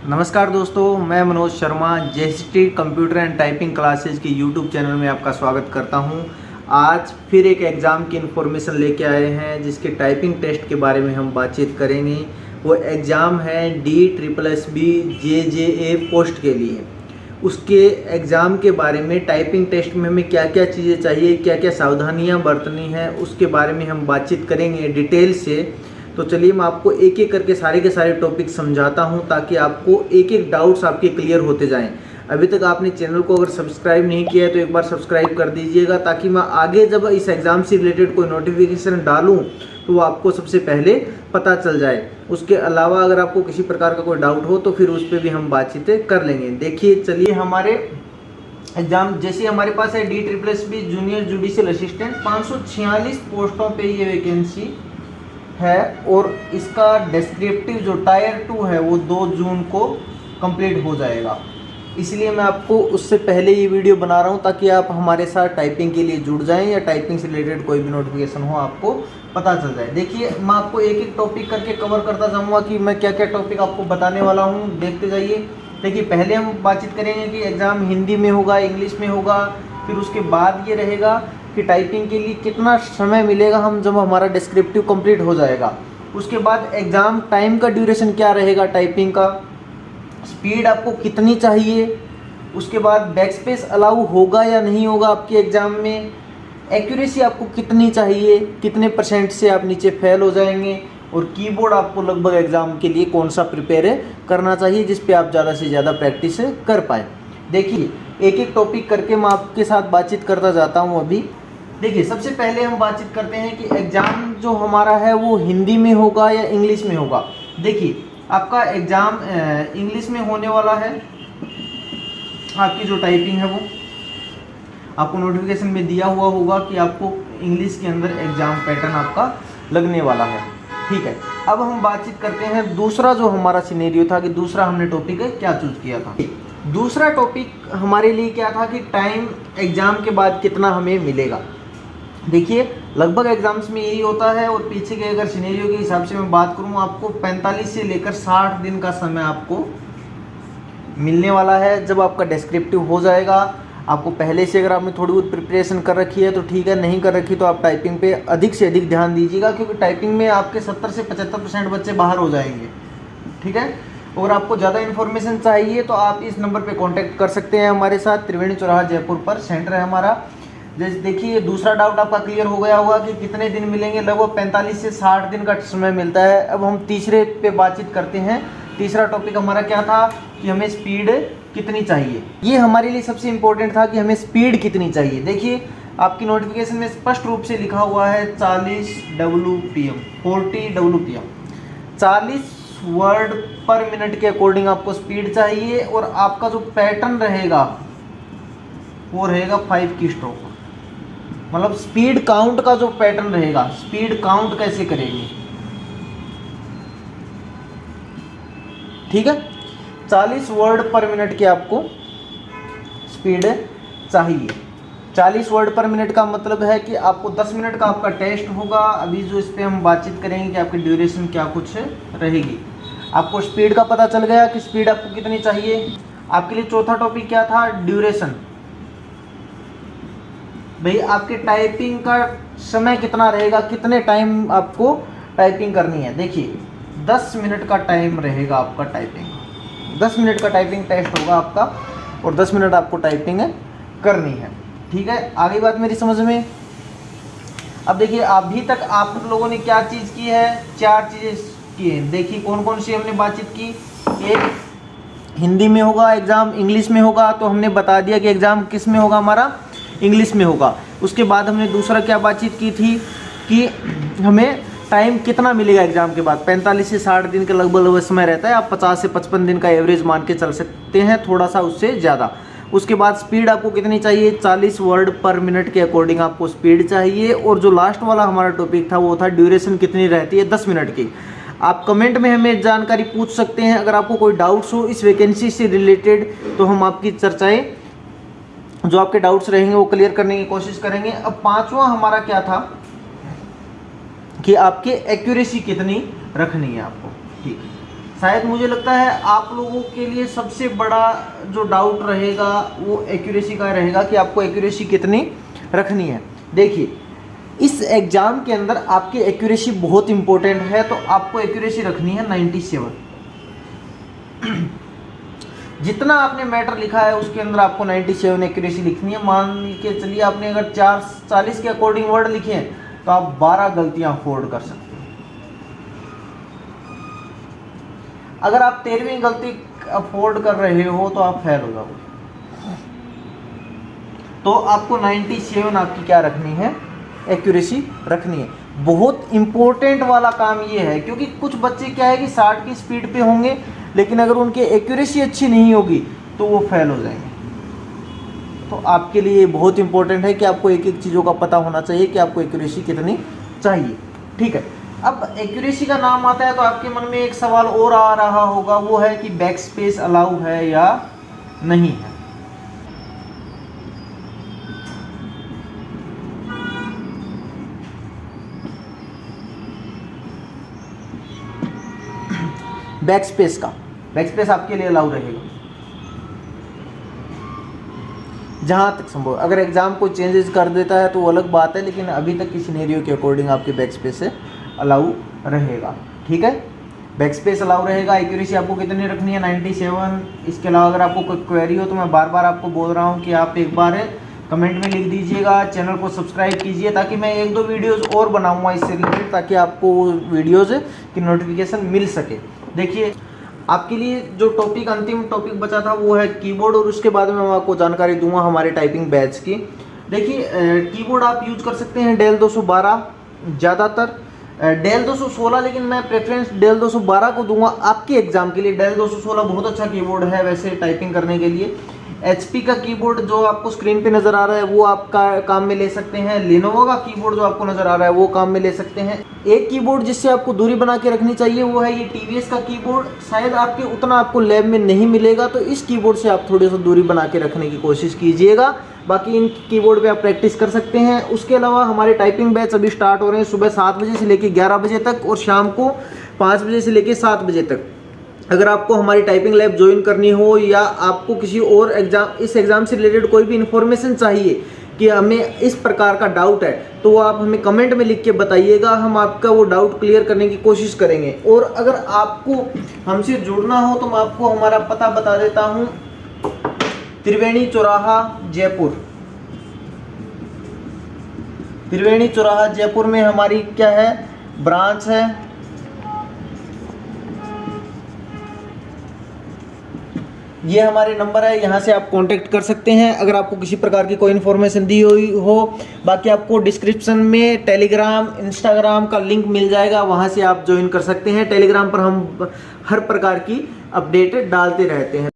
नमस्कार दोस्तों, मैं Manoj Sharma JST computer and typing classes के यूट्यूब चैनल में आपका स्वागत करता हूं। आज फिर एक एग्ज़ाम की इन्फॉर्मेशन लेके आए हैं जिसके टाइपिंग टेस्ट के बारे में हम बातचीत करेंगे। वो एग्ज़ाम है DSSB JJA पोस्ट के लिए। उसके एग्ज़ाम के बारे में टाइपिंग टेस्ट में हमें क्या क्या चीज़ें चाहिए, क्या क्या सावधानियाँ बरतनी हैं, उसके बारे में हम बातचीत करेंगे डिटेल से। तो चलिए मैं आपको एक एक करके सारे के सारे टॉपिक समझाता हूं ताकि आपको एक एक डाउट्स आपके क्लियर होते जाएं। अभी तक आपने चैनल को अगर सब्सक्राइब नहीं किया है तो एक बार सब्सक्राइब कर दीजिएगा ताकि मैं आगे जब इस एग्ज़ाम से रिलेटेड कोई नोटिफिकेशन डालूं तो वो आपको सबसे पहले पता चल जाए। उसके अलावा अगर आपको किसी प्रकार का कोई डाउट हो तो फिर उस पर भी हम बातचीतें कर लेंगे। देखिए चलिए, हमारे एग्जाम जैसे हमारे पास है DSSB जूनियर जुडिशियल असिस्टेंट 546 पोस्टों पे ये वैकेंसी है और इसका डिस्क्रिप्टिव जो टायर 2 है वो 2 जून को कंप्लीट हो जाएगा। इसलिए मैं आपको उससे पहले ये वीडियो बना रहा हूँ ताकि आप हमारे साथ टाइपिंग के लिए जुड़ जाएं या टाइपिंग से रिलेटेड कोई भी नोटिफिकेशन हो आपको पता चल जाए। देखिए मैं आपको एक एक टॉपिक करके कवर करता जाऊँगा कि मैं क्या क्या टॉपिक आपको बताने वाला हूँ, देखते जाइए। देखिए पहले हम बातचीत करेंगे कि एग्ज़ाम हिंदी में होगा, इंग्लिश में होगा, फिर उसके बाद ये रहेगा कि टाइपिंग के लिए कितना समय मिलेगा हम जब हमारा डिस्क्रिप्टिव कंप्लीट हो जाएगा। उसके बाद एग्ज़ाम टाइम का ड्यूरेशन क्या रहेगा, टाइपिंग का स्पीड आपको कितनी चाहिए, उसके बाद बैकस्पेस अलाउ होगा या नहीं होगा आपके एग्ज़ाम में, एक्यूरेसी आपको कितनी चाहिए, कितने % से आप नीचे फेल हो जाएंगे, और कीबोर्ड आपको लगभग एग्ज़ाम के लिए कौन सा प्रिपेयर करना चाहिए जिस पे आप ज़्यादा से ज़्यादा प्रैक्टिस कर पाएँ। देखिए एक एक टॉपिक करके मैं आपके साथ बातचीत करता जाता हूँ। अभी देखिए सबसे पहले हम बातचीत करते हैं कि एग्ज़ाम जो हमारा है वो हिंदी में होगा या इंग्लिश में होगा। देखिए आपका एग्ज़ाम इंग्लिश में होने वाला है। आपकी जो टाइपिंग है वो आपको नोटिफिकेशन में दिया हुआ होगा कि आपको इंग्लिश के अंदर एग्ज़ाम पैटर्न आपका लगने वाला है। ठीक है, अब हम बातचीत करते हैं दूसरा जो हमारा सिनेरियो था कि दूसरा हमने टॉपिक क्या चूज किया था। दूसरा टॉपिक हमारे लिए क्या था कि टाइम एग्ज़ाम के बाद कितना हमें मिलेगा। देखिए लगभग एग्जाम्स में यही होता है, और पीछे के अगर सिनेरियो के हिसाब से मैं बात करूं आपको 45 से लेकर 60 दिन का समय आपको मिलने वाला है जब आपका डिस्क्रिप्टिव हो जाएगा। आपको पहले से अगर आपने थोड़ी बहुत प्रिपरेशन कर रखी है तो ठीक है, नहीं कर रखी तो आप टाइपिंग पे अधिक से अधिक ध्यान दीजिएगा क्योंकि टाइपिंग में आपके 70 से 75% बच्चे बाहर हो जाएंगे। ठीक है, और आपको ज़्यादा इन्फॉर्मेशन चाहिए तो आप इस नंबर पे कांटेक्ट कर सकते हैं हमारे साथ। त्रिवेणी चौराहा जयपुर पर सेंटर है हमारा। जैसे देखिए दूसरा डाउट आपका क्लियर हो गया होगा कि कितने दिन मिलेंगे, लगभग 45 से 60 दिन का समय मिलता है। अब हम तीसरे पे बातचीत करते हैं। तीसरा टॉपिक हमारा क्या था कि हमें स्पीड कितनी चाहिए। ये हमारे लिए सबसे इम्पोर्टेंट था कि हमें स्पीड कितनी चाहिए। देखिए आपकी नोटिफिकेशन में स्पष्ट रूप से लिखा हुआ है 40 WPM 40 WPM 40 वर्ड पर मिनट के अकॉर्डिंग आपको स्पीड चाहिए, और आपका जो पैटर्न रहेगा वो रहेगा 5 की स्ट्रोक। मतलब स्पीड काउंट का जो पैटर्न रहेगा, स्पीड काउंट कैसे करेंगे। ठीक है, 40 वर्ड पर मिनट की आपको स्पीड चाहिए। 40 वर्ड पर मिनट का मतलब है कि आपको 10 मिनट का आपका टेस्ट होगा। अभी जो इस पे हम बातचीत करेंगे कि आपकी ड्यूरेशन क्या कुछ रहेगी। आपको स्पीड का पता चल गया कि स्पीड आपको कितनी चाहिए। आपके लिए चौथा टॉपिक क्या था, ड्यूरेशन। भाई आपके टाइपिंग का समय कितना रहेगा, कितने टाइम आपको टाइपिंग करनी है। देखिए 10 मिनट का टाइम रहेगा आपका टाइपिंग। 10 मिनट का टाइपिंग टेस्ट होगा आपका और 10 मिनट आपको टाइपिंग करनी है। ठीक है, आगे बात मेरी समझ में। अब देखिए अभी तक आप लोगों ने क्या चीज़ की है, 4 चीज़ें की है। देखिए कौन कौन सी हमने बातचीत की। एक, हिंदी में होगा एग्ज़ाम, इंग्लिश में होगा, तो हमने बता दिया कि एग्ज़ाम किस में होगा, हमारा इंग्लिश में होगा। उसके बाद हमने दूसरा क्या बातचीत की थी कि हमें टाइम कितना मिलेगा एग्ज़ाम के बाद। 45 से 60 दिन के लगभग समय रहता है। आप 50 से 55 दिन का एवरेज मान के चल सकते हैं, थोड़ा सा उससे ज़्यादा। उसके बाद स्पीड आपको कितनी चाहिए, 40 वर्ड पर मिनट के अकॉर्डिंग आपको स्पीड चाहिए। और जो लास्ट वाला हमारा टॉपिक था वो था ड्यूरेशन कितनी रहती है, 10 मिनट की। आप कमेंट में हमें जानकारी पूछ सकते हैं। अगर आपको कोई डाउट्स हो इस वैकेंसी से रिलेटेड तो हम आपकी चर्चाएं, जो आपके डाउट्स रहेंगे वो क्लियर करने की कोशिश करेंगे। अब पांचवा हमारा क्या था कि आपकी एक्यूरेसी कितनी रखनी है आपको। ठीक है, शायद मुझे लगता है आप लोगों के लिए सबसे बड़ा जो डाउट रहेगा वो एक्यूरेसी का रहेगा कि आपको एक्यूरेसी कितनी रखनी है। देखिए, इस एग्ज़ाम के अंदर आपकी एक्यूरेसी बहुत इंपॉर्टेंट है, तो आपको एक्यूरेसी रखनी है 97। जितना आपने मैटर लिखा है उसके अंदर आपको 97 एक्यूरेसी लिखनी है। मान के चलिए आपने अगर 40 के अकॉर्डिंग वर्ड लिखे हैं तो आप 12 गलतियां अफोर्ड कर सकते हैं। अगर आप 13वीं गलती अफोर्ड कर रहे हो तो आप फेल हो जाओगे। तो आपको 97 आपकी क्या रखनी है, एक्यूरेसी रखनी है। बहुत इंपॉर्टेंट वाला काम ये है, क्योंकि कुछ बच्चे क्या है कि 60 की स्पीड पे होंगे, लेकिन अगर उनकी एक्यूरेसी अच्छी नहीं होगी तो वो फेल हो जाएंगे। तो आपके लिए बहुत इंपॉर्टेंट है कि आपको एक एक चीज़ों का पता होना चाहिए कि आपको एक्यूरेसी कितनी चाहिए। ठीक है, अब एक्यूरेसी का नाम आता है तो आपके मन में एक सवाल और आ रहा होगा, वो है कि बैक स्पेस अलाउ है या नहीं है। बैक स्पेस आपके लिए अलाउ रहेगा जहां तक संभव। अगर एग्जाम को चेंजेस कर देता है तो वो अलग बात है, लेकिन अभी तक की सिनेरियो के अकॉर्डिंग आपके बैक स्पेस से अलाउ रहेगा। ठीक है, बैक स्पेस अलाउ रहेगा। एक्यूरेसी आपको कितनी रखनी है, 97। इसके अलावा अगर आपको कोई क्वेरी हो तो मैं बार बार आपको बोल रहा हूँ कि आप एक बार कमेंट में लिख दीजिएगा। चैनल को सब्सक्राइब कीजिए ताकि मैं 1-2 वीडियोस और बनाऊंगा इससे रिलेटेड, ताकि आपको वीडियोस की नोटिफिकेशन मिल सके। देखिए, आपके लिए जो टॉपिक अंतिम टॉपिक बचा था वो है कीबोर्ड, और उसके बाद में मैं आपको जानकारी दूंगा हमारे टाइपिंग बैच की। देखिए, कीबोर्ड आप यूज कर सकते हैं डेल 212, ज़्यादातर डेल 216, लेकिन मैं प्रेफरेंस डेल 212 को दूंगा आपके एग्जाम के लिए। डेल 216 बहुत अच्छा कीबोर्ड है वैसे टाइपिंग करने के लिए। HP का कीबोर्ड जो आपको स्क्रीन पे नज़र आ रहा है वो आपका काम में ले सकते हैं। Lenovo का कीबोर्ड जो आपको नज़र आ रहा है वो काम में ले सकते हैं। एक कीबोर्ड जिससे आपको दूरी बना के रखनी चाहिए वो है ये TVS का कीबोर्ड। शायद आपके उतना आपको लैब में नहीं मिलेगा, तो इस कीबोर्ड से आप थोड़ी सी दूरी बना के रखने की कोशिश कीजिएगा। बाकी इन कीबोर्ड पे आप प्रैक्टिस कर सकते हैं। उसके अलावा हमारे टाइपिंग बैच अभी स्टार्ट हो रहे हैं सुबह 7 बजे से लेकर 11 बजे तक, और शाम को 5 बजे से लेकर 7 बजे तक। अगर आपको हमारी टाइपिंग लैब ज्वाइन करनी हो, या आपको किसी और इस एग्ज़ाम से रिलेटेड कोई भी इन्फॉर्मेशन चाहिए कि हमें इस प्रकार का डाउट है, तो आप हमें कमेंट में लिख के बताइएगा। हम आपका वो डाउट क्लियर करने की कोशिश करेंगे। और अगर आपको हमसे जुड़ना हो तो मैं आपको हमारा पता बता देता हूँ। त्रिवेणी चौराहा जयपुर, त्रिवेणी चौराहा जयपुर में हमारी क्या है, ब्रांच है। ये हमारे नंबर है, यहाँ से आप कांटेक्ट कर सकते हैं अगर आपको किसी प्रकार की कोई इन्फॉर्मेशन दी हुई हो। बाकी आपको डिस्क्रिप्शन में टेलीग्राम, इंस्टाग्राम का लिंक मिल जाएगा, वहाँ से आप ज्वाइन कर सकते हैं। टेलीग्राम पर हम हर प्रकार की अपडेट डालते रहते हैं।